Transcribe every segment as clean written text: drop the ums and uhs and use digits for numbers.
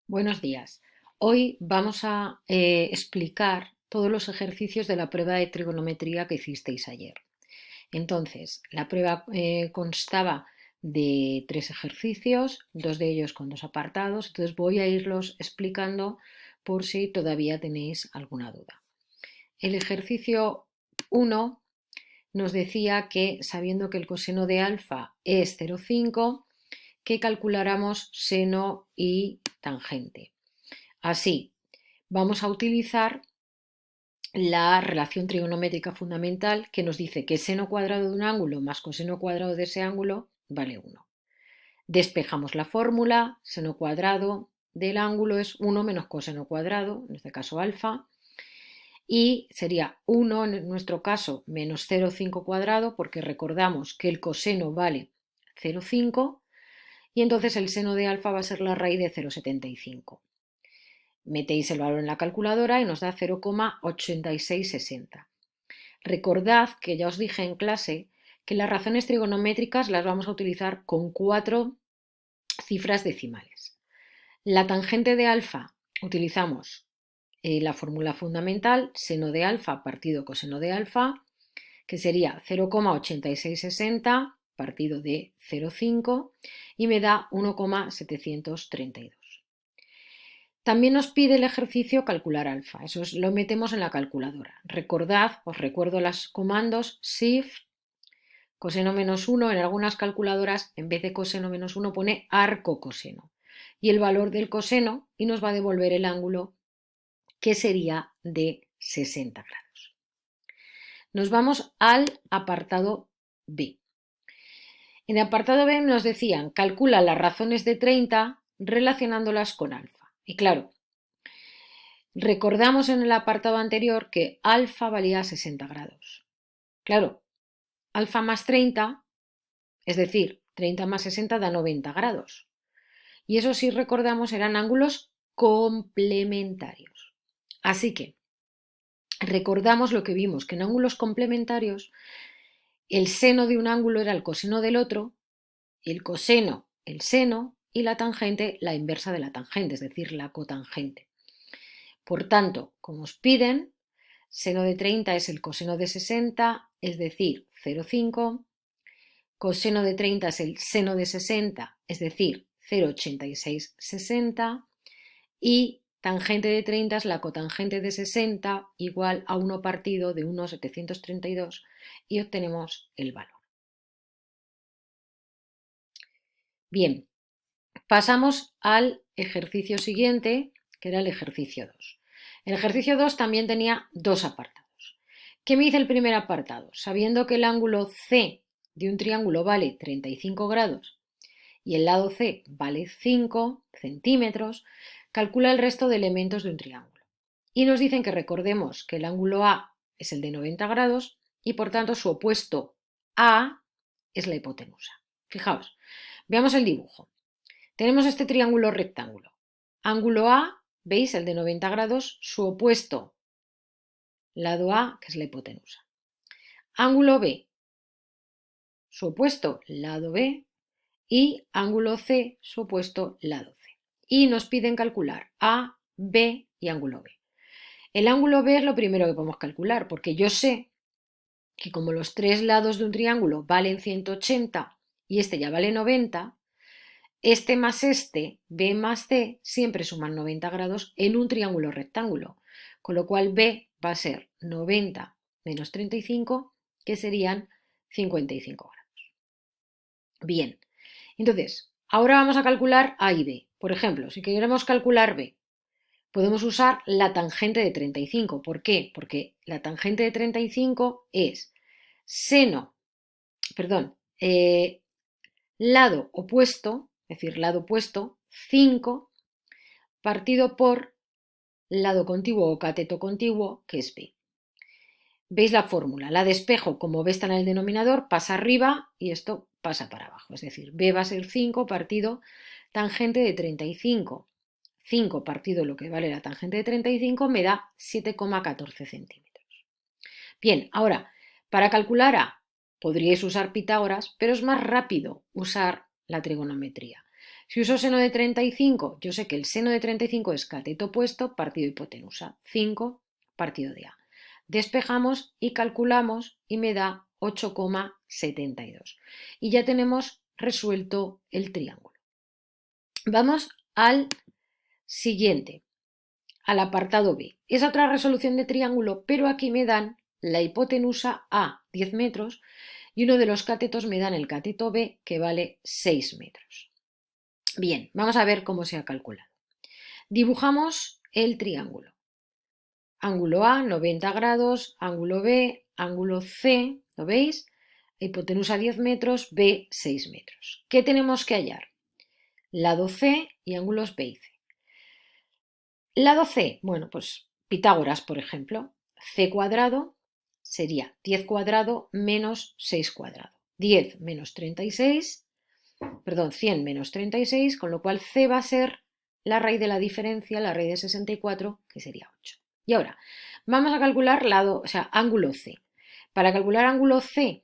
Buenos días. Hoy vamos a explicar todos los ejercicios de la prueba de trigonometría que hicisteis ayer. Entonces, la prueba constaba de 3 ejercicios, 2 de ellos con 2 apartados. Entonces voy a irlos explicando por si todavía tenéis alguna duda. El ejercicio 1 nos decía que, sabiendo que el coseno de alfa es 0,5, que calculáramos seno y tangente. Así, vamos a utilizar la relación trigonométrica fundamental que nos dice que seno cuadrado de un ángulo más coseno cuadrado de ese ángulo vale 1. Despejamos la fórmula, seno cuadrado del ángulo es 1 menos coseno cuadrado, en este caso alfa, y sería 1 en nuestro caso menos 0,5 cuadrado, porque recordamos que el coseno vale 0,5 y entonces el seno de alfa va a ser la raíz de 0,75. Metéis el valor en la calculadora y nos da 0,8660. Recordad que ya os dije en clase que las razones trigonométricas las vamos a utilizar con 4 cifras decimales. La tangente de alfa utilizamos la fórmula fundamental, seno de alfa partido coseno de alfa, que sería 0,8660 partido de 0,5 y me da 1,732. También nos pide el ejercicio calcular alfa, eso lo metemos en la calculadora. Recordad, os recuerdo los comandos shift, coseno menos 1, en algunas calculadoras en vez de coseno menos 1 pone arco coseno y el valor del coseno y nos va a devolver el ángulo que sería de 60 grados. Nos vamos al apartado B. En el apartado B nos decían calcula las razones de 30 relacionándolas con alfa. Y claro, recordamos en el apartado anterior que alfa valía 60 grados. Claro, alfa más 30, es decir, 30 más 60 da 90 grados. Y eso, si recordamos, eran ángulos complementarios. Así que recordamos lo que vimos, que en ángulos complementarios el seno de un ángulo era el coseno del otro, el coseno el seno y la tangente la inversa de la tangente, es decir, la cotangente. Por tanto, como os piden, seno de 30 es el coseno de 60, es decir, 0,5. Coseno de 30 es el seno de 60, es decir, 0,8660. Y tangente de 30 es la cotangente de 60, igual a 1 partido de 1,732 y obtenemos el valor. Bien, pasamos al ejercicio siguiente, que era el ejercicio 2. El ejercicio 2 también tenía 2 apartados. ¿Qué me dice el primer apartado? Sabiendo que el ángulo C de un triángulo vale 35 grados y el lado C vale 5 centímetros, calcula el resto de elementos de un triángulo. Y nos dicen que recordemos que el ángulo A es el de 90 grados y por tanto su opuesto A es la hipotenusa. Fijaos, veamos el dibujo. Tenemos este triángulo rectángulo. Ángulo A, ¿veis? El de 90 grados, su opuesto, lado A, que es la hipotenusa. Ángulo B, su opuesto, lado B, y ángulo C, su opuesto, lado C. Y nos piden calcular A, B y ángulo B. El ángulo B es lo primero que podemos calcular, porque yo sé que como los 3 lados de un triángulo valen 180 y este ya vale 90, este más este, B más C, siempre suman 90 grados en un triángulo rectángulo, con lo cual B va a ser 90 menos 35, que serían 55 grados. Bien, entonces, ahora vamos a calcular A y B. Por ejemplo, si queremos calcular B, podemos usar la tangente de 35. ¿Por qué? Porque la tangente de 35 es lado opuesto, es decir, lado opuesto, 5 partido por lado contiguo o cateto contiguo, que es B. ¿Veis la fórmula? La despejo, como B está en el denominador, pasa arriba y esto pasa para abajo. Es decir, B va a ser 5 partido tangente de 35. 5 partido lo que vale la tangente de 35 me da 7,14 centímetros. Bien, ahora, para calcular A, podríais usar Pitágoras, pero es más rápido usar la trigonometría. Si uso seno de 35, yo sé que el seno de 35 es cateto opuesto partido hipotenusa, 5 partido de A. Despejamos y calculamos y me da 8,72. Y ya tenemos resuelto el triángulo. Vamos al siguiente, al apartado B. Es otra resolución de triángulo, pero aquí me dan la hipotenusa A, 10 metros, y uno de los catetos me dan el cateto B, que vale 6 metros. Bien, vamos a ver cómo se ha calculado. Dibujamos el triángulo. Ángulo A, 90 grados, ángulo B, ángulo C, ¿lo veis? Hipotenusa 10 metros, B 6 metros. ¿Qué tenemos que hallar? Lado C y ángulos B y C. Lado C, bueno, pues Pitágoras, por ejemplo. C cuadrado sería 10 cuadrado menos 6 cuadrado. 10 menos 36, perdón, 100 menos 36, con lo cual C va a ser la raíz de la diferencia, la raíz de 64, que sería 8. Y ahora, vamos a calcular lado, o sea, ángulo C. Para calcular ángulo C,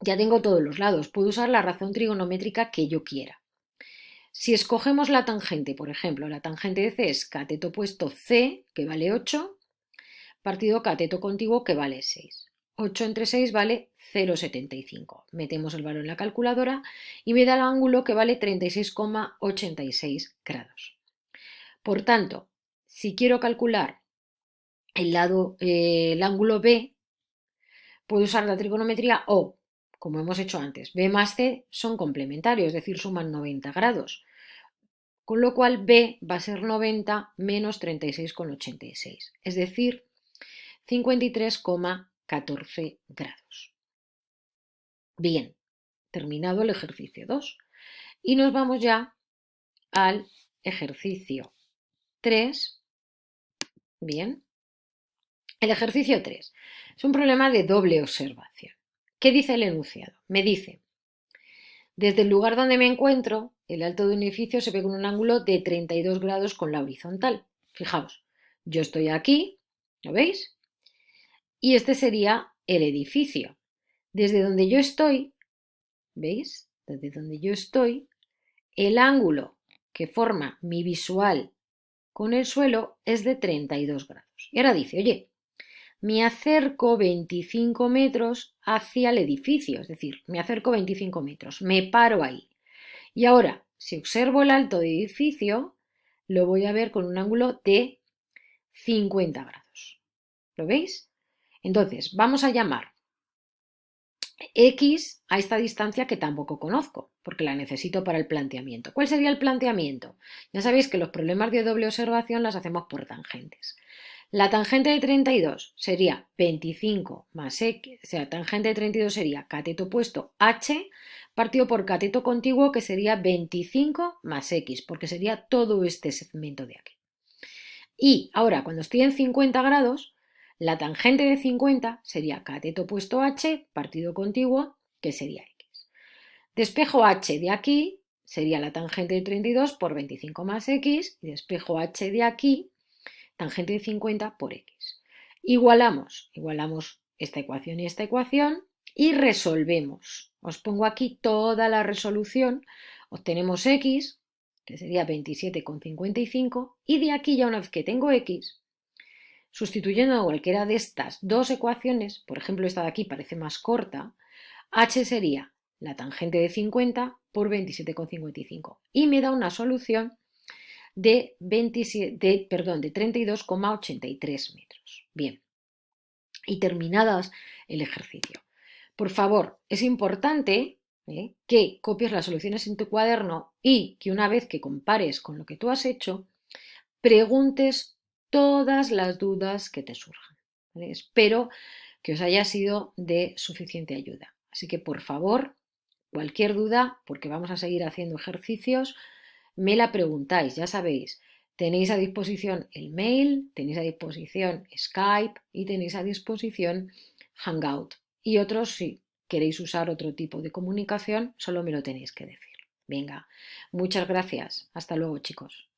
ya tengo todos los lados. Puedo usar la razón trigonométrica que yo quiera. Si escogemos la tangente, por ejemplo, la tangente de C es cateto opuesto C, que vale 8, partido cateto contiguo, que vale 6. 8 entre 6 vale 0,75. Metemos el valor en la calculadora y me da el ángulo que vale 36,86 grados. Por tanto, si quiero calcular el ángulo B, puedo usar la trigonometría o, como hemos hecho antes, B más C son complementarios, es decir, suman 90 grados. Con lo cual B va a ser 90 menos 36,86, es decir, 53,14 grados. Bien, terminado el ejercicio 2. Y nos vamos ya al ejercicio 3. Bien. El ejercicio 3 es un problema de doble observación. ¿Qué dice el enunciado? Me dice, desde el lugar donde me encuentro, el alto de un edificio se ve con un ángulo de 32 grados con la horizontal. Fijaos, yo estoy aquí, ¿lo veis? Y este sería el edificio. Desde donde yo estoy, ¿veis? Desde donde yo estoy, el ángulo que forma mi visual con el suelo es de 32 grados. Y ahora dice, oye, me acerco 25 metros hacia el edificio, es decir, me acerco 25 metros, me paro ahí. Y ahora, si observo el alto del edificio, lo voy a ver con un ángulo de 50 grados. ¿Lo veis? Entonces, vamos a llamar X a esta distancia que tampoco conozco, porque la necesito para el planteamiento. ¿Cuál sería el planteamiento? Ya sabéis que los problemas de doble observación las hacemos por tangentes. La tangente de 32 sería 25 más X, o sea, tangente de 32 sería cateto opuesto H partido por cateto contiguo, que sería 25 más X, porque sería todo este segmento de aquí. Y ahora, cuando estoy en 50 grados, la tangente de 50 sería cateto opuesto H partido contiguo, que sería X. Despejo H de aquí, sería la tangente de 32 por 25 más X, y despejo H de aquí, tangente de 50 por X. Igualamos esta ecuación y esta ecuación y resolvemos. Os pongo aquí toda la resolución. Obtenemos X, que sería 27,55, y de aquí ya una vez que tengo X, sustituyendo cualquiera de estas dos ecuaciones, por ejemplo esta de aquí parece más corta, H sería la tangente de 50 por 27,55 y me da una solución de 32,83 metros. Bien, y terminadas el ejercicio. Por favor, es importante que copies las soluciones en tu cuaderno y que una vez que compares con lo que tú has hecho, preguntes todas las dudas que te surjan. ¿Vale? Espero que os haya sido de suficiente ayuda. Así que, por favor, cualquier duda, porque vamos a seguir haciendo ejercicios, me la preguntáis, ya sabéis. Tenéis a disposición el mail, tenéis a disposición Skype y tenéis a disposición Hangout. Y otros, si queréis usar otro tipo de comunicación, solo me lo tenéis que decir. Venga, muchas gracias. Hasta luego, chicos.